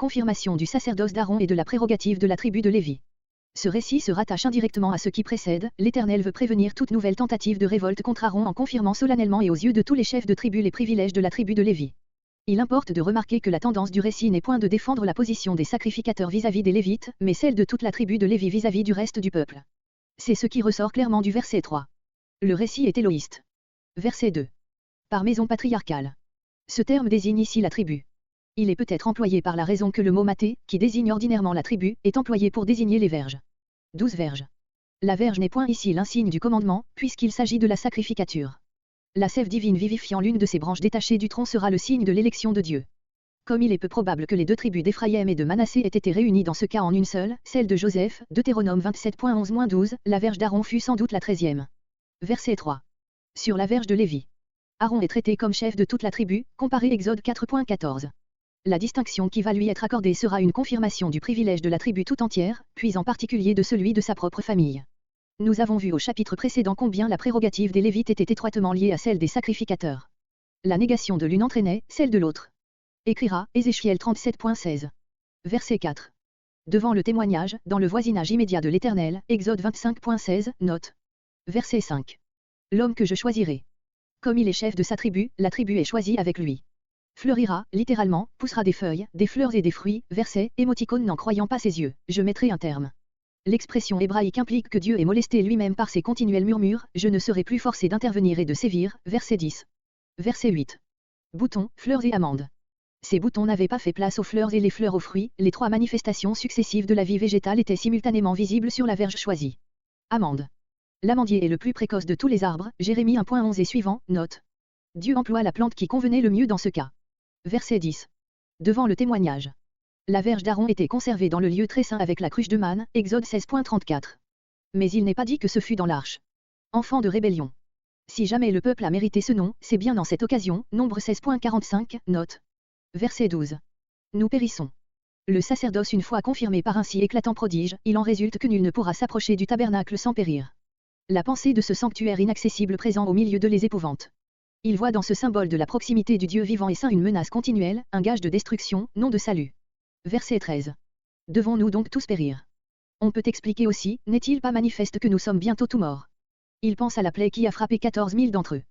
confirmation du sacerdoce d'Aaron et de la prérogative de la tribu de Lévi. Ce récit se rattache indirectement à ce qui précède. L'Éternel veut prévenir toute nouvelle tentative de révolte contre Aaron en confirmant solennellement et aux yeux de tous les chefs de tribu les privilèges de la tribu de Lévi. Il importe de remarquer que la tendance du récit n'est point de défendre la position des sacrificateurs vis-à-vis des Lévites, mais celle de toute la tribu de Lévi vis-à-vis du reste du peuple. C'est ce qui ressort clairement du verset 3. Le récit est éloïste. Verset 2. Par maison patriarcale. Ce terme désigne ici la tribu. Il est peut-être employé par la raison que le mot maté, qui désigne ordinairement la tribu, est employé pour désigner les verges. 12 verges. La verge n'est point ici l'insigne du commandement, puisqu'il s'agit de la sacrificature. La sève divine vivifiant l'une de ses branches détachées du tronc sera le signe de l'élection de Dieu. Comme il est peu probable que les deux tribus d'Éphraïm et de Manassé aient été réunies dans ce cas en une seule, celle de Joseph, Deutéronome 27.11-12, la verge d'Aaron fut sans doute la 13e. Verset 3. Sur la verge de Lévi. Aaron est traité comme chef de toute la tribu, comparé Exode 4.14. La distinction qui va lui être accordée sera une confirmation du privilège de la tribu tout entière, puis en particulier de celui de sa propre famille. Nous avons vu au chapitre précédent combien la prérogative des Lévites était étroitement liée à celle des sacrificateurs. La négation de l'une entraînait celle de l'autre. Écrira Ézéchiel 37.16. Verset 4. Devant le témoignage, dans le voisinage immédiat de l'Éternel, Exode 25.16, note. Verset 5. L'homme que je choisirai. Comme il est chef de sa tribu, la tribu est choisie avec lui. Fleurira, littéralement, poussera des feuilles, des fleurs et des fruits, verset, émoticône n'en croyant pas ses yeux, je mettrai un terme. L'expression hébraïque implique que Dieu est molesté lui-même par ses continuels murmures, je ne serai plus forcé d'intervenir et de sévir, verset 10. Verset 8. Boutons, fleurs et amandes. Ces boutons n'avaient pas fait place aux fleurs et les fleurs aux fruits, les trois manifestations successives de la vie végétale étaient simultanément visibles sur la verge choisie. Amande. L'amandier est le plus précoce de tous les arbres, Jérémie 1.11 et suivant, note. Dieu emploie la plante qui convenait le mieux dans ce cas. Verset 10. Devant le témoignage. La verge d'Aaron était conservée dans le lieu très saint avec la cruche de manne, Exode 16.34. Mais il n'est pas dit que ce fut dans l'arche. Enfant de rébellion. Si jamais le peuple a mérité ce nom, c'est bien dans cette occasion, Nombre 16.45, note. Verset 12. Nous périssons. Le sacerdoce une fois confirmé par un si éclatant prodige, il en résulte que nul ne pourra s'approcher du tabernacle sans périr. La pensée de ce sanctuaire inaccessible présent au milieu de les épouvante. Il voit dans ce symbole de la proximité du Dieu vivant et saint une menace continuelle, un gage de destruction, non de salut. Verset 13. Devons-nous donc tous périr? On peut expliquer aussi, n'est-il pas manifeste que nous sommes bientôt tous morts? Il pense à la plaie qui a frappé 14 000 d'entre eux.